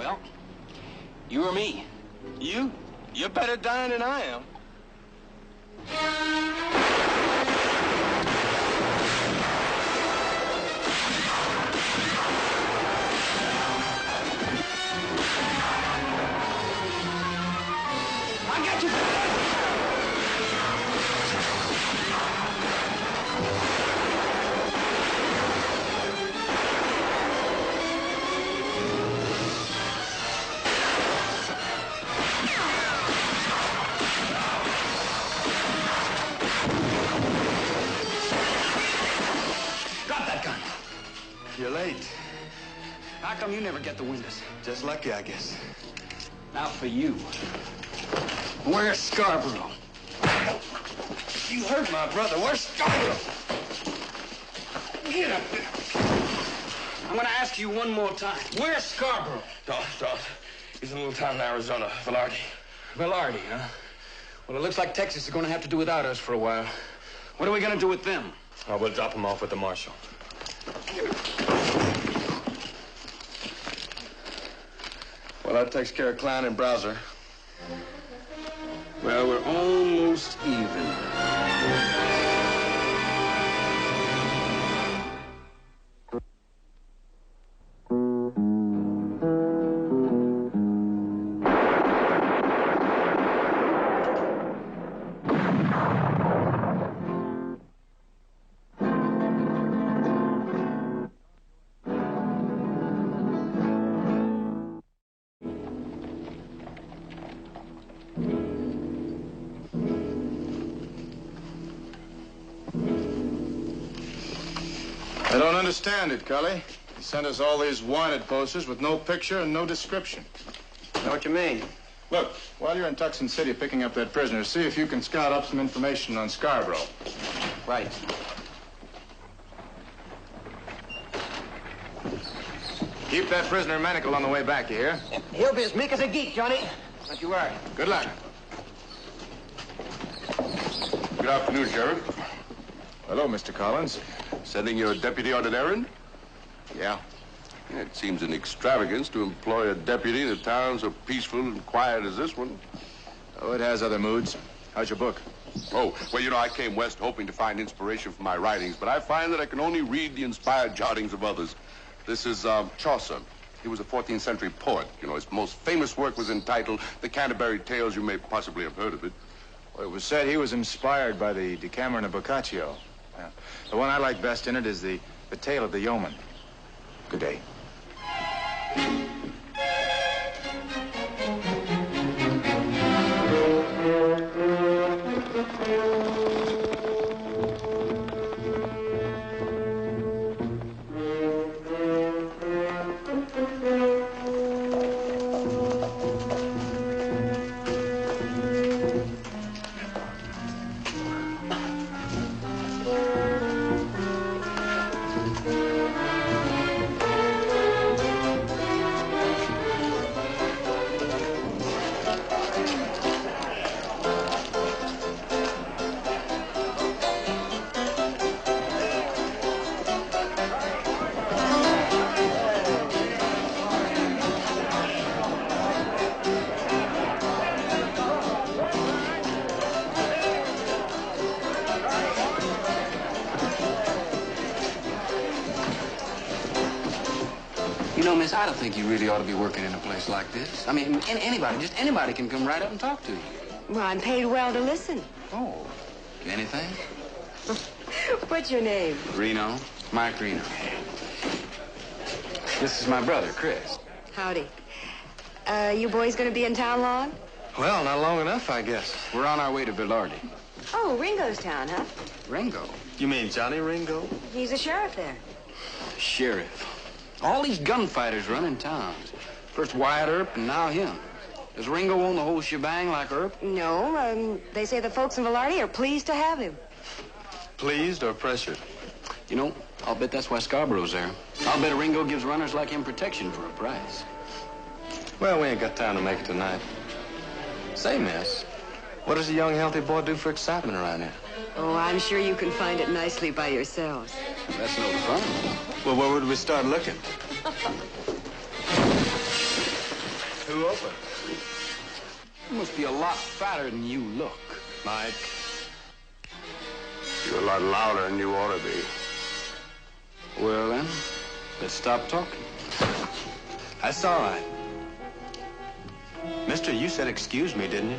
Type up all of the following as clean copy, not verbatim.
Well, you or me? You're better dying than I am. I got you! Drop that gun. You're late. How come you never get the windows? Just lucky, I guess. Now for you. Where's Scarborough? You hurt my brother. Where's Scarborough? Get up there. I'm gonna ask you one more time. Where's Scarborough? Don't. He's in a little town in Arizona, Velarde. Velarde, huh? Well, it looks like Texas is gonna have to do without us for a while. What are we gonna do with them? Oh, we'll drop him off with the marshal. Well, that takes care of Klein and Browser. Well, we're almost even. I don't understand it, Cully. He sent us all these wanted posters with no picture and no description. Know what you mean? Look, while you're in Tucson City picking up that prisoner, see if you can scout up some information on Scarborough. Right. Keep that prisoner manacled on the way back, you hear? He'll be as meek as a geek, Johnny. Don't you worry. Good luck. Good afternoon, Sheriff. Hello, Mr. Collins. Sending your deputy on an errand? Yeah. It seems an extravagance to employ a deputy in a town so peaceful and quiet as this one. Oh, it has other moods. How's your book? Oh, well, you know, I came west hoping to find inspiration for my writings, but I find that I can only read the inspired jottings of others. This is Chaucer. He was a 14th century poet. You know, his most famous work was entitled The Canterbury Tales. You may possibly have heard of it. Well, it was said he was inspired by the Decameron of Boccaccio. The one I like best in it is the Tale of the Yeoman. Good day. You know, miss, I don't think you really ought to be working in a place like this. I mean, anybody, just anybody can come right up and talk to you. Well, I'm paid well to listen. Oh, anything? What's your name? Reno, Mike Reno. This is my brother, Chris. Howdy. You boys gonna be in town long? Well, not long enough, I guess. We're on our way to Velarde. Oh, Ringo's town, huh? Ringo? You mean Johnny Ringo? He's a sheriff there. Sheriff. All these gunfighters running towns. First Wyatt Earp and now him. Does Ringo own the whole shebang like Earp? No, they say the folks in Velarde are pleased to have him. Pleased or pressured? You know, I'll bet that's why Scarborough's there. I'll bet Ringo gives runners like him protection for a price. Well, we ain't got time to make it tonight. Say, miss, what does a young, healthy boy do for excitement around here? Oh, I'm sure you can find it nicely by yourselves. That's no fun. Well, where would we start looking? blew open. You must be a lot fatter than you look. Mike. You're a lot louder than you ought to be. Well, then, let's stop talking. That's all right. Mister, you said excuse me, didn't you?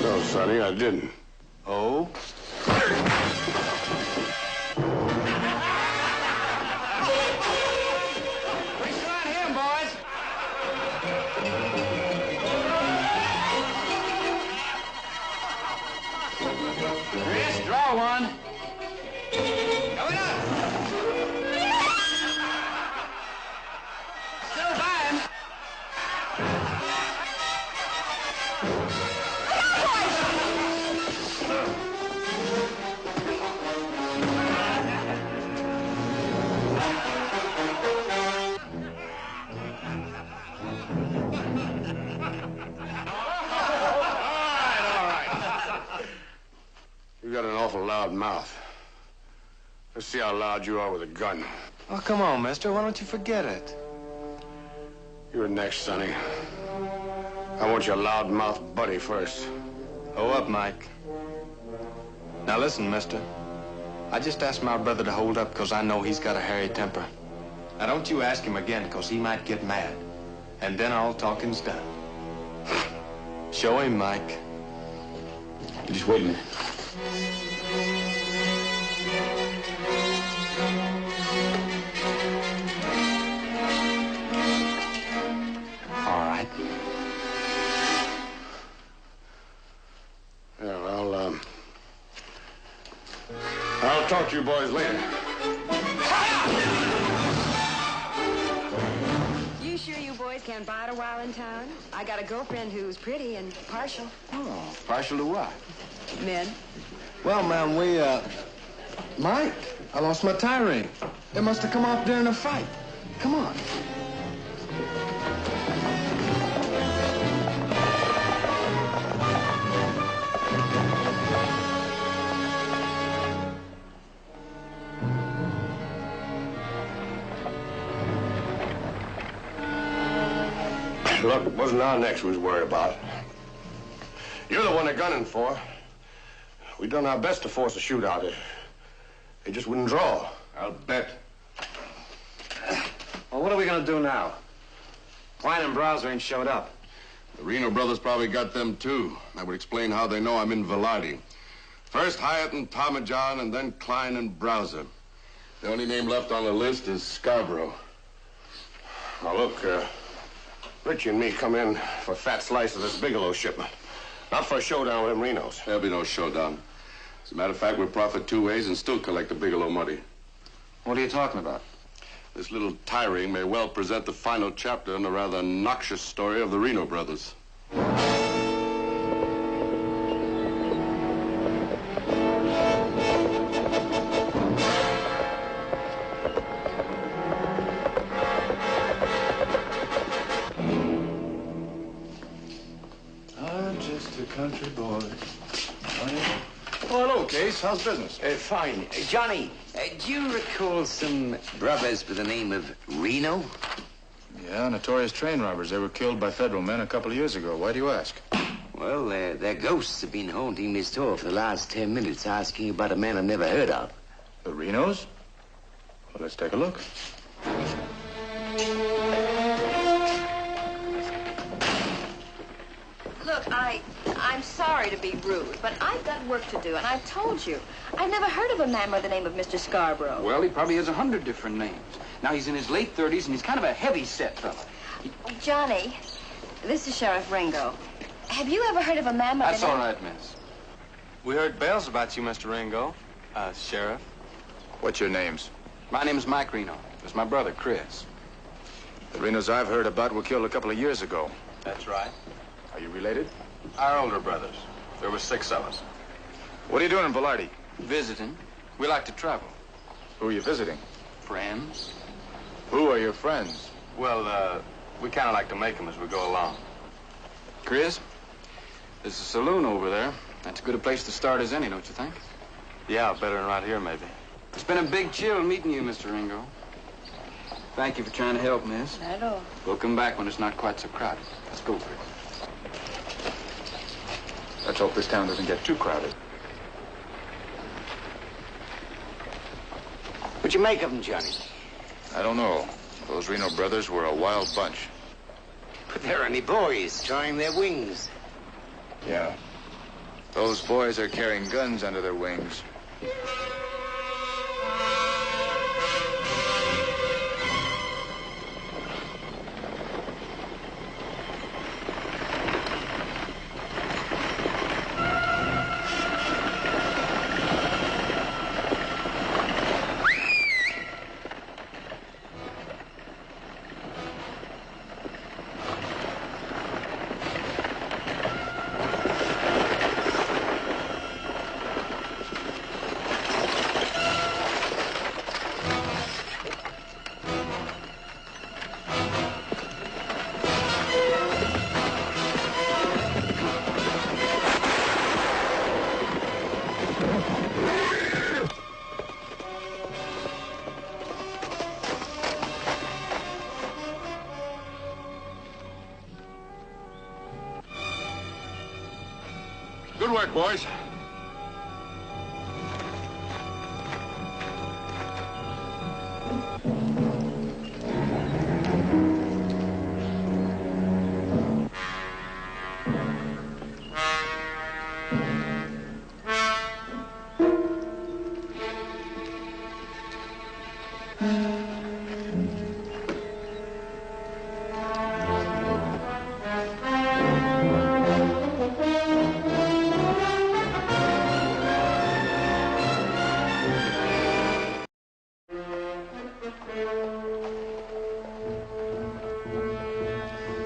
No, Sonny, I didn't. Oh? Pressure on him, boys. Chris, draw one. Coming up. Still by him. You got an awful loud mouth. Let's see how loud you are with a gun. Oh, come on, mister. Why don't you forget it? You're next, Sonny. I want your loudmouth buddy first. Oh, up, Mike. Now listen, mister. I just asked my brother to hold up because I know he's got a hairy temper. Now don't you ask him again because he might get mad. And then all talking's done. Show him, Mike. Just wait a minute. All right. Yeah, I'll talk to you boys later. You sure you boys can't bide a while in town? I got a girlfriend who's pretty and partial. Oh, partial to what? Men. Well, ma'am, Mike, I lost my tie ring. It must have come off during a fight. Come on. Look, it wasn't our necks we was worried about. You're the one they're gunning for. We done our best to force a shootout. They just wouldn't draw. I'll bet. Well, what are we gonna do now? Klein and Browser ain't showed up. The Reno brothers probably got them, too. That would explain how they know I'm in Velarde. First Hyatt and Tom and John, and then Klein and Browser. The only name left on the list is Scarborough. Now, look, Richie and me come in for a fat slice of this Bigelow shipment. Not for a showdown with them Renos. There'll be no showdown. As a matter of fact, we'll profit two ways and still collect the Bigelow money. What are you talking about? This little tie ring may well present the final chapter in the rather noxious story of the Reno brothers. I'm just a country boy. Oh, hello, Case. How's business? Fine. Johnny, do you recall some brothers with the name of Reno? Yeah, notorious train robbers. They were killed by federal men a couple of years ago. Why do you ask? Well, their ghosts have been haunting this store for the last 10 minutes, asking about a man I've never heard of. The Renos? Well, let's take a look. Look, I'm sorry to be rude, but I've got work to do, and I've told you. I've never heard of a man by the name of Mr. Scarborough. Well, he probably has 100 different names. Now, he's in his late 30s, and he's kind of a heavy-set fella. Johnny, this is Sheriff Ringo. Have you ever heard of a man by That's the name... all right, miss. We heard bells about you, Mr. Ringo. Sheriff. What's your names? My name's Mike Reno. There's my brother, Chris. The Renos I've heard about were killed a couple of years ago. That's right. Are you related? Our older brothers. There were 6 of us. What are you doing in Velarde? Visiting. We like to travel. Who are you visiting? Friends. Who are your friends? Well, we kind of like to make them as we go along. Chris, there's a saloon over there. That's as good a place to start as any, don't you think? Yeah, better than right here, maybe. It's been a big chill meeting you, Mr. Ringo. Thank you for trying to help, miss. Not at all. We'll come back when it's not quite so crowded. Let's go, Fritz. Let's hope this town doesn't get too crowded. What'd you make of them, Johnny? I don't know. Those Reno brothers were a wild bunch. But they're only boys trying their wings. Yeah. Those boys are carrying guns under their wings. Good work, boys.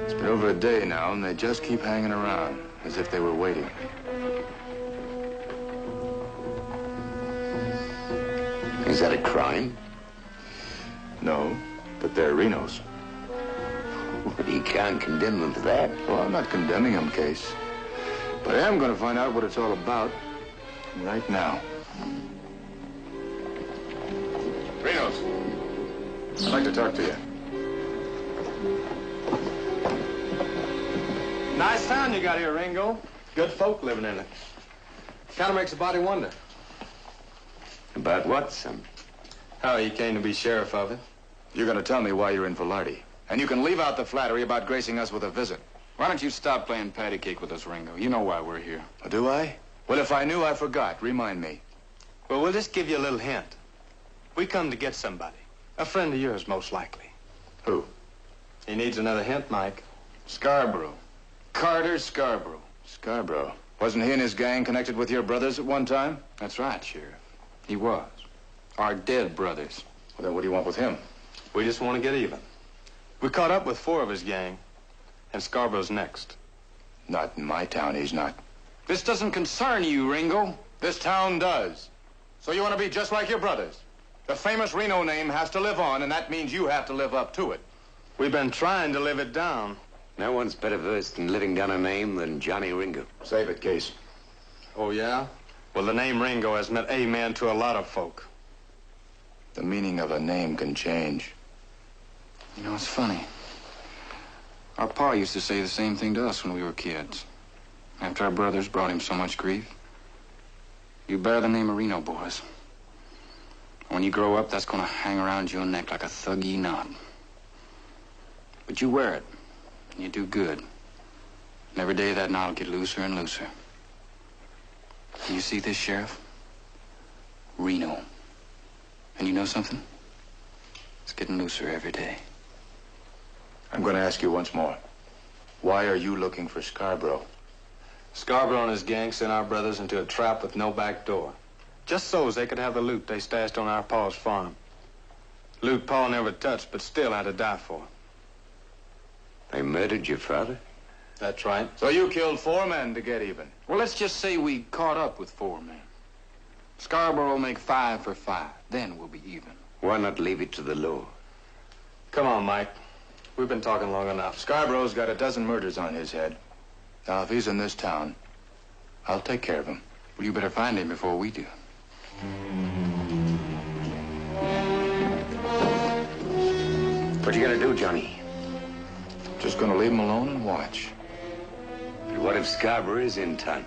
It's been over a day now, and they just keep hanging around, as if they were waiting. Is that a crime? No, but they're Renos. You can't condemn them for that. Well, I'm not condemning them, Case. But I am going to find out what it's all about right now. Renos, I'd like to talk to you. Nice town you got here, Ringo. Good folk living in it. Kind of makes a body wonder. About what, son? How you came to be sheriff of it. You're going to tell me why you're in Velarde. And you can leave out the flattery about gracing us with a visit. Why don't you stop playing patty cake with us, Ringo? You know why we're here. Do I? Well, if I knew, I forgot. Remind me. Well, we'll just give you a little hint. We come to get somebody. A friend of yours, most likely. Who? He needs another hint, Mike. Scarborough. Carter Scarborough. Scarborough. Wasn't he and his gang connected with your brothers at one time? That's right, Sheriff. He was. Our dead brothers. Well, then what do you want with him? We just want to get even. We caught up with 4 of his gang, and Scarborough's next. Not in my town, he's not. This doesn't concern you, Ringo. This town does. So you want to be just like your brothers. The famous Reno name has to live on, and that means you have to live up to it. We've been trying to live it down. No one's better versed in living down a name than Johnny Ringo. Save it, Case. Oh, yeah? Well, the name Ringo has meant amen to a lot of folk. The meaning of a name can change. You know, it's funny. Our pa used to say the same thing to us when we were kids. After our brothers brought him so much grief. You bear the name of Reno, boys. When you grow up, that's going to hang around your neck like a thuggy knot. But you wear it, and you do good. And every day that knot will get looser and looser. And you see this, Sheriff? Reno. And you know something? It's getting looser every day. I'm going to ask you once more. Why are you looking for Scarborough? Scarborough and his gang sent our brothers into a trap with no back door. Just so as they could have the loot they stashed on our pa's farm. Loot Pa never touched, but still had to die for. They murdered your father? That's right. So you killed 4 men to get even. Well, let's just say we caught up with 4 men. Scarborough will make 5 for 5. Then we'll be even. Why not leave it to the law? Come on, Mike. We've been talking long enough. Scarborough's got a dozen murders on his head. Now, if he's in this town, I'll take care of him. Well, you better find him before we do. What you gonna do, Johnny? Just gonna leave him alone and watch. But what if Scarborough is in town?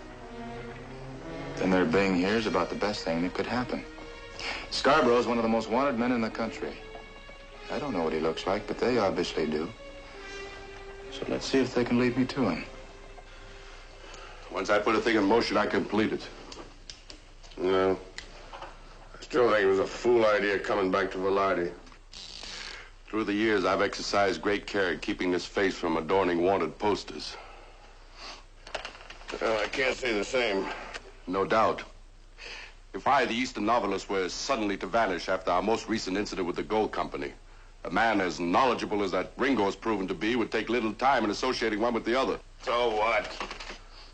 Then their being here is about the best thing that could happen. Scarborough is one of the most wanted men in the country. I don't know what he looks like, but they obviously do. So let's see if they can lead me to him. Once I put a thing in motion, I complete it. No. I still think it was a fool idea coming back to Velarde. Through the years, I've exercised great care in keeping this face from adorning wanted posters. Well, I can't say the same. No doubt. If I, the Eastern novelist, were suddenly to vanish after our most recent incident with the Gold Company, a man as knowledgeable as that Ringo has proven to be would take little time in associating one with the other. So what?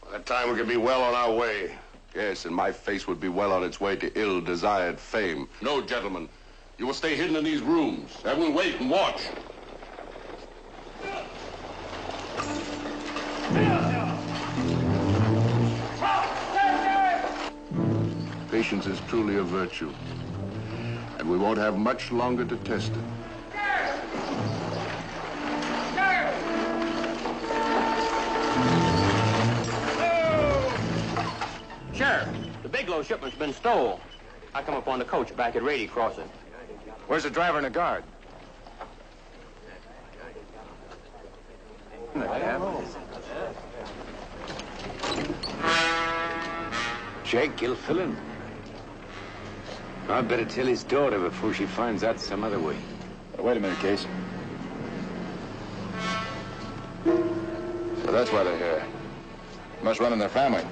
By that time, we could be well on our way. Yes, and my face would be well on its way to ill-desired fame. No, gentlemen. You will stay hidden in these rooms. I will wait and watch. Patience is truly a virtue, and we won't have much longer to test it. Sheriff, the Bigelow shipment's been stole. I come up on the coach back at Rady Crossing. Where's the driver and the guard? Jake Gilfillan. I'd better tell his daughter before she finds out some other way. Wait a minute, Case. So that's why they're here. Must run in their family.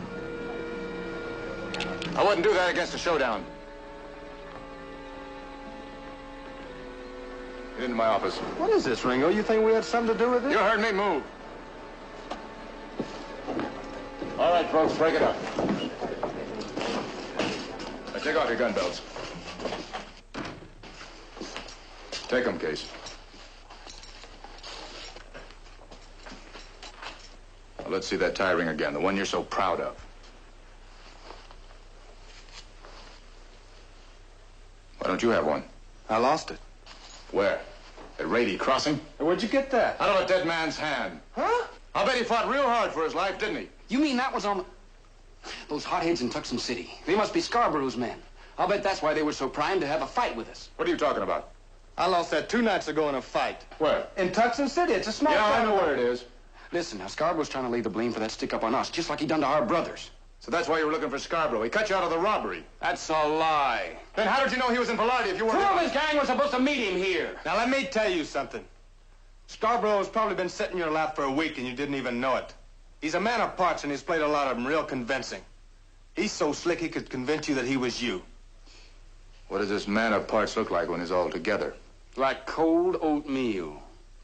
I wouldn't do that against a showdown. Get into my office. What is this, Ringo? You think we had something to do with it? You heard me. Move. All right, folks, break it up. Now, take off your gun belts. Take them, Case. Now, let's see that tie ring again, the one you're so proud of. Why don't you have one? I lost it. Where? At Rady Crossing? Where'd you get that? Out of a dead man's hand. Huh? I'll bet he fought real hard for his life, didn't he? You mean that was on those hotheads in Tucson City? They must be Scarborough's men. I'll bet that's why they were so primed to have a fight with us. What are you talking about? I lost that 2 nights ago in a fight. Where? In Tucson City. It's a small Yeah, I town. know where it is. Listen, now, Scarborough's trying to lay the blame for that stick-up on us, just like he done to our brothers. So that's why you were looking for Scarborough. He cut you out of the robbery. That's a lie. Then how did you know he was in Velarde if you Two weren't... of his gang were supposed to meet him here. Now, let me tell you something. Scarborough has probably been sitting in your lap for a week and you didn't even know it. He's a man of parts and he's played a lot of them real convincing. He's so slick he could convince you that he was you. What does this man of parts look like when he's all together? Like cold oatmeal.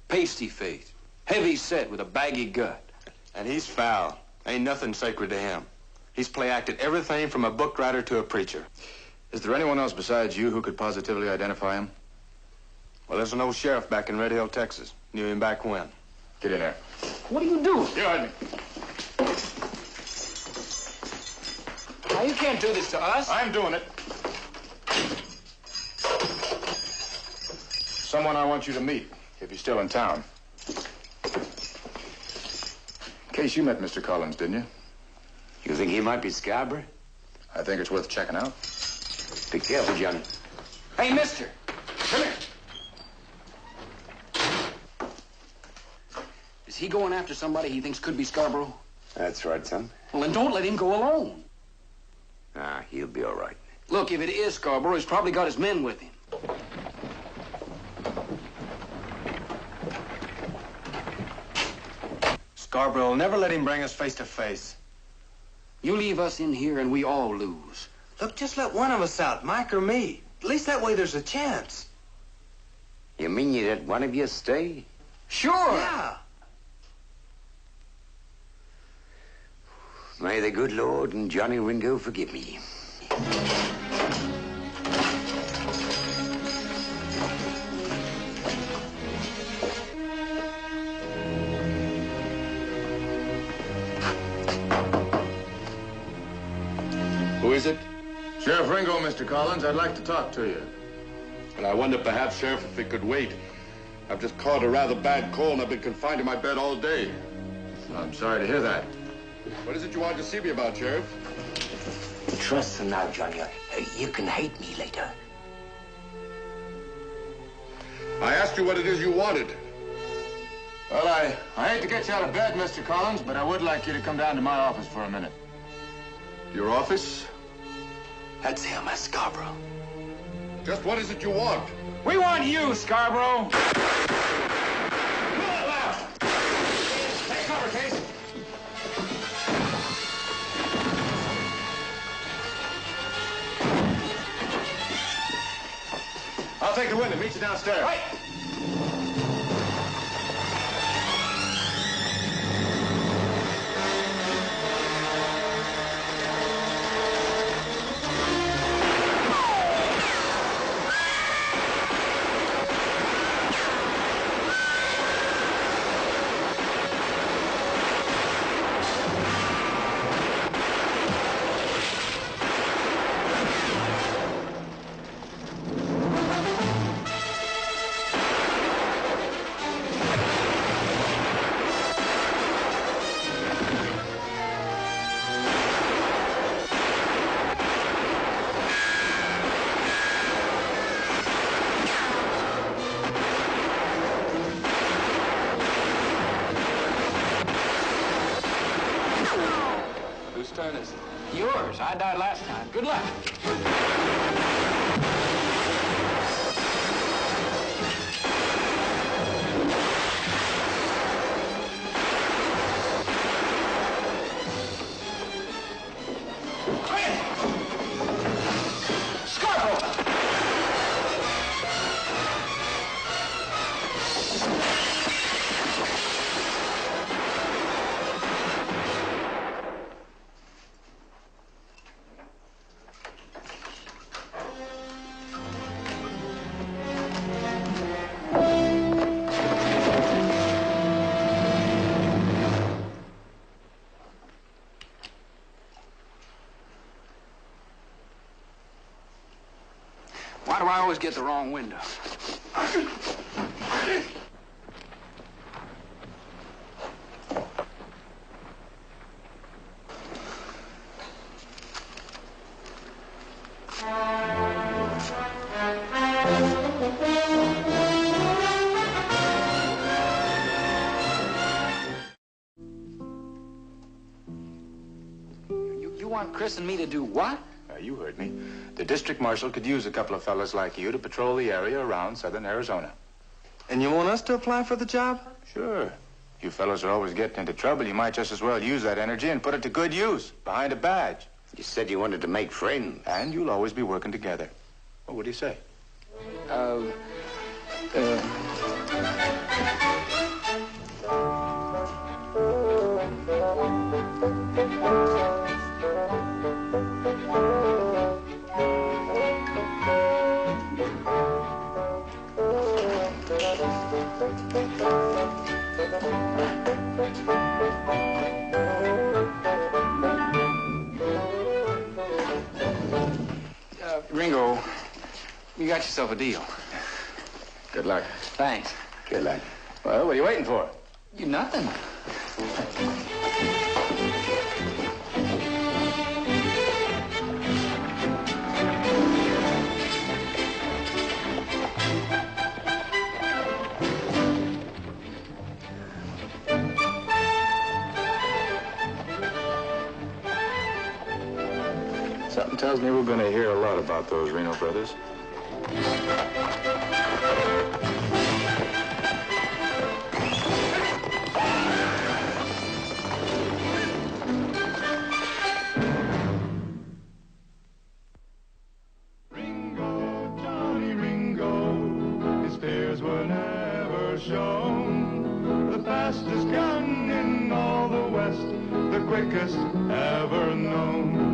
Pasty-faced. Heavy-set with a baggy gut. And he's foul. Ain't nothing sacred to him. He's play-acted everything from a book writer to a preacher. Is there anyone else besides you who could positively identify him? Well, there's an old sheriff back in Red Hill, Texas. Knew him back when. Get in there. What are you doing? You heard me. Now, you can't do this to us. I'm doing it. Someone I want you to meet, if he's still in town. Case, you met Mr. Collins, didn't you? You think he might be Scarborough? I think it's worth checking out. Be careful, Johnny. Hey, mister. Come here. Is he going after somebody he thinks could be Scarborough? That's right, son. Well, then don't let him go alone. Ah, he'll be all right. Look, if it is Scarborough, he's probably got his men with him. Scarborough will never let him bring us face to face. You leave us in here and we all lose. Look, just let one of us out, Mike or me. At least that way there's a chance. You mean you let one of you stay? Sure. Yeah. May the good Lord and Johnny Ringo forgive me. Who is it? Sheriff Ringo, Mr. Collins, I'd like to talk to you. And I wonder perhaps, Sheriff, if it could wait. I've just caught a rather bad cold and I've been confined to my bed all day. I'm sorry to hear that. What is it you wanted to see me about, Sheriff? Trust me now, Johnny. You can hate me later. I asked you what it is you wanted. Well, I hate to get you out of bed, Mr. Collins, but I would like you to come down to my office for a minute. Your office? That's him, Scarborough. Just what is it you want? We want you, Scarborough. Take cover, Case. I'll take the window. Meet you downstairs. Right. Whose turn is it? Yours. I died last time. Good luck. Why do I always get the wrong window? You want Chris and me to do what? You heard me. The district marshal could use a couple of fellas like you to patrol the area around southern Arizona. And you want us to apply for the job? Sure. You fellows are always getting into trouble. You might just as well use that energy and put it to good use, behind a badge. You said you wanted to make friends. And you'll always be working together. Well, what do you say? Ringo, you got yourself a deal. Good luck. Thanks. Good luck. Well, what are you waiting for? You nothing. Something tells me we're going to hear a lot about those Reno brothers. Ringo, Johnny Ringo, his fears were never shown. The fastest gun in all the West, the quickest ever known.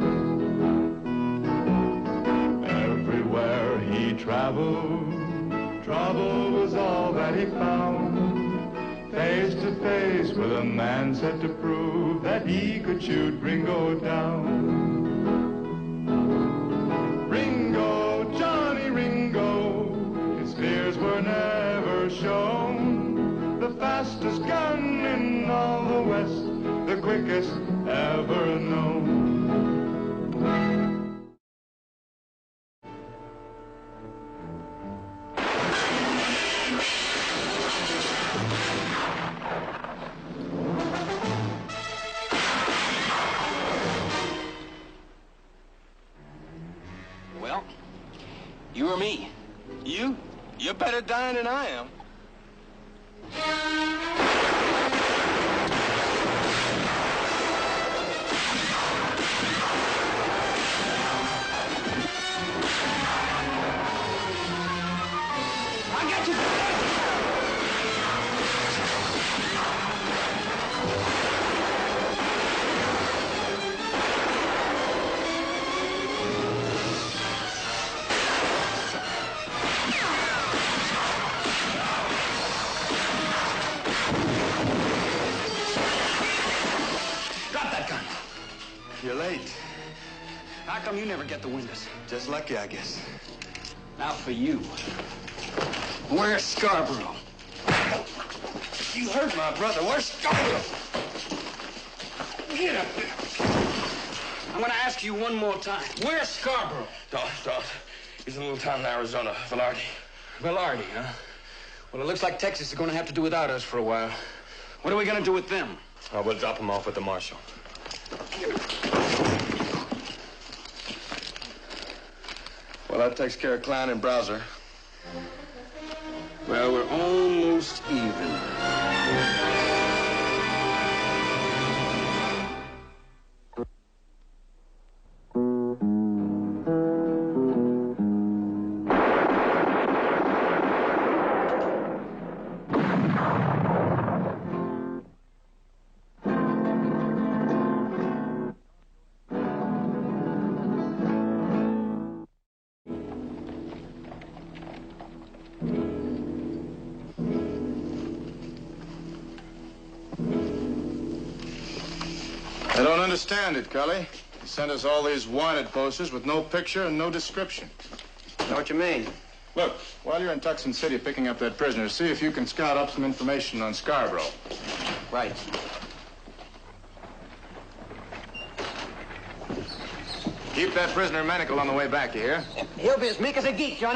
Everywhere he traveled, trouble was all that he found. Face to face with a man set to prove that he could shoot Ringo down. Ringo, Johnny Ringo, his fears were never shown. fastest gun in all the West, the quickest ever known. Well, you or me? You? You're better dying than I am. I got you! Drop that gun. You're late. How come you never get the windows? Just lucky, I guess. Now for you. Where's Scarborough? You hurt my brother. Where's Scarborough? Get up there. I'm gonna ask you one more time. Where's Scarborough? Don't. He's in a little town in Arizona, Velarde. Velarde, huh? Well, it looks like Texas is gonna have to do without us for a while. What are we gonna do with them? Oh, we'll drop him off with the marshal. Well, that takes care of Klein and Browser. Well, we're almost even. I don't understand it, Cully. You sent us all these wanted posters with no picture and no description. Know what you mean? Look, while you're in Tucson City picking up that prisoner, see if you can scout up some information on Scarborough. Right. Keep that prisoner manacled on the way back, you hear? He'll be as meek as a geek, Johnny.